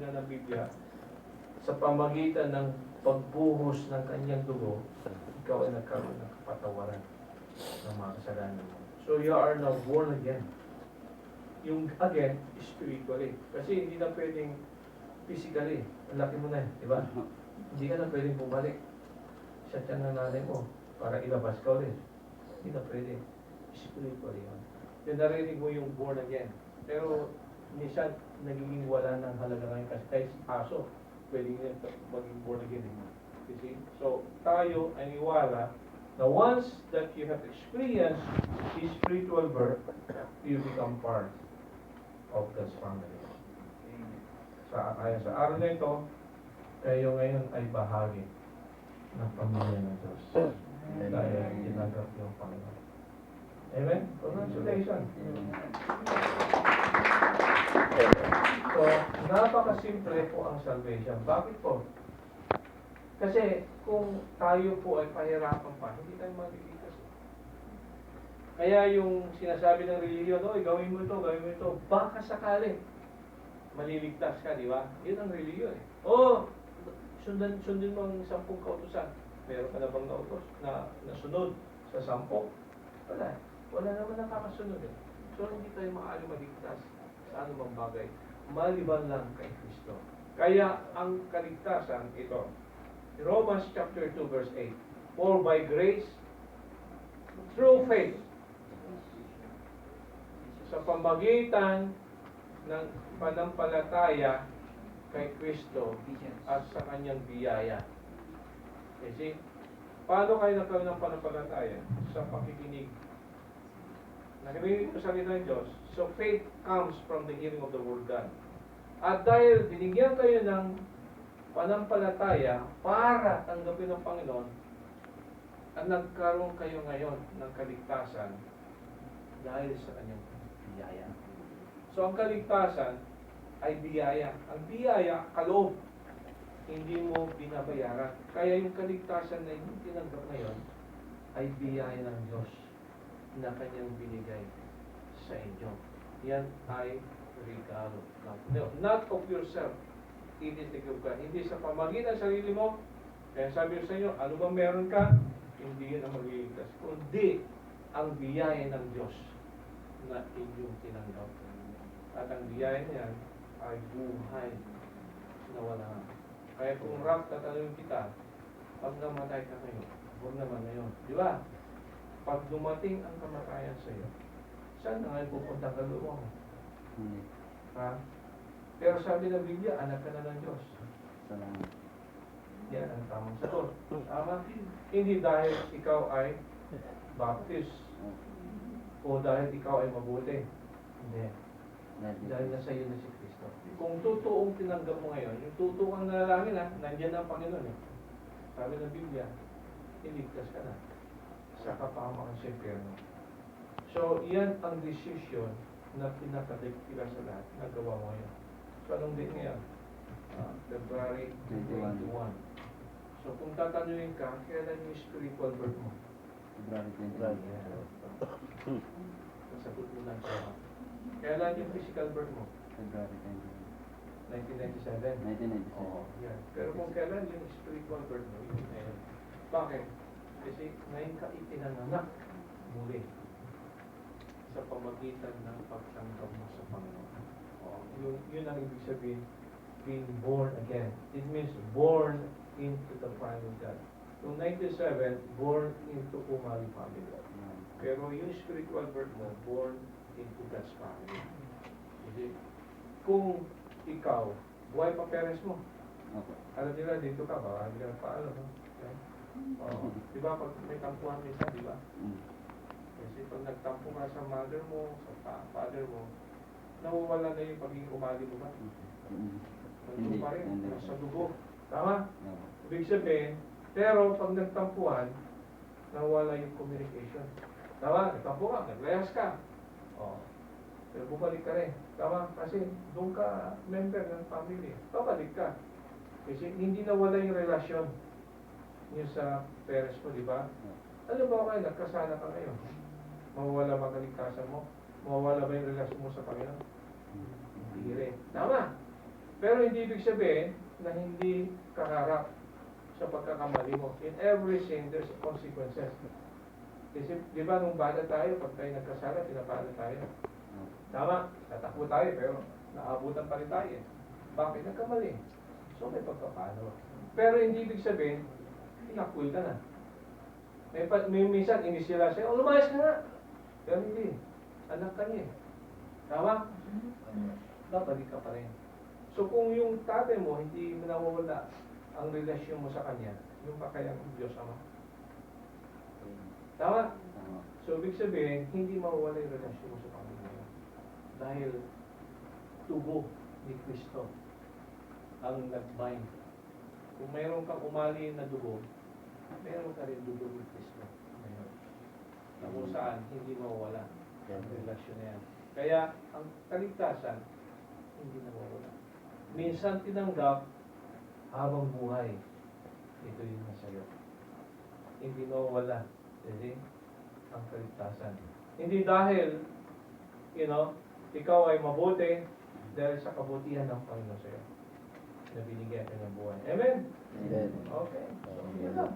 nga ng Biblia, sa pamagitan ng pagbuhos ng kanyang dugo, ikaw ay nagkaroon ng kapatawaran ng mga kasalanan mo. So you are now born again. Yung again, spiritually. Kasi hindi na pwedeng physically. Ang laki mo na, di ba? Hindi ka na pwedeng bumalik sa tiyan ng nanay mo para ilabas ka ulit. Hindi na pwede. Spiritually yun. Yung narinig mo yung born again. Pero minsan nagiging wala ng halaga ngayon kasi kahit aso, pwedeng yun maging born again. You see? So, tayo ay niwala na once that you have experienced this spiritual birth, you become part of God's family. Kaya sa araw na ito, kayo ngayon ay bahagi ng pamilya ng Diyos. Dahil ginagap yung Panginoon. Amen? Congratulations. So, napakasimple po ang salvation. Bakit po? Kasi kung tayo po ay pahirapan pa, hindi tayo maliligtas. Kaya yung sinasabi ng religion, gawin mo ito, baka sakali maliligtas ka, di ba? Yun ang religion eh. Sundin mo ang 10 kautusan. Meron ka na bang nautos na nasunod sa 10? Wala. Wala naman nakakasunod eh. So hindi tayo maaari maligtas sa anumang bagay. Maliban lang kay Kristo. Kaya ang kaligtasan ito. Romans chapter 2 verse 8. For by grace, through faith, sa pamagitan ng panampalataya kay Kristo at sa kanyang biyaya. Kasi, paano kayo nagkaroon ng panampalataya? Sa pakikinig. Nakinig ko sa salita ng Diyos. So faith comes from the hearing of the Word of God. At dahil binigyan kayo ng panampalataya para tanggapin ng Panginoon, at nagkaroon kayo ngayon ng kaligtasan dahil sa kanyang biyaya. So ang kaligtasan ay biyaya. Ang biyaya, kaloob. Hindi mo binabayaran. Kaya yung kaligtasan na hindi tinanggap ngayon ay biyaya ng Diyos na kanyang binigay sa inyo. Yan ay regalo. No, not of yourself. It is the gift of God. Hindi sa pamagitan ng sarili mo. Kaya sabi ko sa inyo, ano bang meron ka? Hindi yun ang magliligtas. Kundi ang biyaya ng Diyos na inyong tinanggap. At ang biyaya niyan ay buhay na wala. Kaya kung rap, tatanungin kita, pag namatay ka ngayon, huwag naman ngayon. Di ba? Pag dumating ang kamatayan sa iyo, saan na ngayon pupunta ang kaluluwa mo? Ha? Pero sabi ng Biblia, anak ka na ng Diyos. Yan ang tamang sagot. Tama? Hindi dahil ikaw ay baptist o dahil ikaw ay mabuti. Hindi. Dahil nasa iyo na si Kristo. Kung totoong tinanggap mo ngayon, yung totoong nanalangin nandiyan ang Panginoon eh. Sabi ng Biblia, iligtas ka na sa kapahamakan sa impyerno. So, yan ang decision na pinakaligtira sa lahat na gawa mo ngayon. So, anong date ngayon? February 21. So, kung tatanungin ka, kailan yung spiritual birth mo? February 21. Nasagot mo lang siya. Kailan yung physical birth mo? February 1997? 1997. Oo, yan. Pero kung kailan yung spiritual birth mo, yun ngayon. Bakit? Kasi ngayon ka itinanganak muli sa pamagitan ng pagtanggap mo sa Panginoon. Yun ang ibig sabihin, being born again. It means born into the family of God. So 97, born into Umali family. Pero yung spiritual birth mo, born into God's family. Kasi kung ikaw, buhay pa parents mo. Okay. Alam nila, dito ka ba? Hindi ka nagpaalo, no? Okay? Diba, pag may tampuhan minsan, diba? Kasi pag nagtampo ka sa mother mo, sa father mo, nawawala na yung pagiging umali mo ba? Nandun pa rin, nasa dugo. Tama? Ibig sabihin, pero pag nagtampuhan, nawala yung communication. Tama? Nagtampo ka, naglayas ka. Pero bumalik ka rin. Tama? Kasi doon ka member ng family. Babalik ka. Kasi hindi nawala yung relasyon niyo sa parents mo, di ba? Ano ba kayo? Nagkasala ka ngayon. Mawawala ba kaligtasan mo? Mawawala ba yung relasyon mo sa Panginoon? Hindi rin. Tama? Pero hindi ibig sabihin na hindi kaharap sa pagkakamali mo. In every sin, there's consequences. Kasi, di ba, nung bata tayo, pag tayo nagkasala, pinapala tayo. Tama, tatakbo tayo, pero naabutan pa rin tayo. Bakit? Nagkamali. So, may pagkapano. Pero hindi ibig sabihin, inakwil ka na. May minsan, inisila sa'yo, lumayas ka na. Pero hindi. Anak ka niya. Tama? Babalik ka pa rin. So, kung yung tatay mo, hindi mo nawawala ang relasyon mo sa kanya, yung pakayang Diyos Ama. Tama? Tama. So, ibig sabihin, hindi mawawala yung relasyon mo sa pamilya mo. Dahil tubo ni Kristo ang nag-bind. Kung mayroon kang umali na dugo, mayroon ka rin dugo ni Kristo. Mayroon. Na kung saan, hindi mawawala ang relasyon na yan. Kaya, ang kaligtasan, hindi nawawala. Minsan tinanggap habang buhay. Ito yung nasa'yo. Hindi nawawala. Kasi, ang kaligtasan. Hindi dahil, ikaw ay mabuti dahil sa kabutihan ng Panginoon sa'yo na binigyan ka ng buhay. Amen? Amen. Okay. So, yun lang.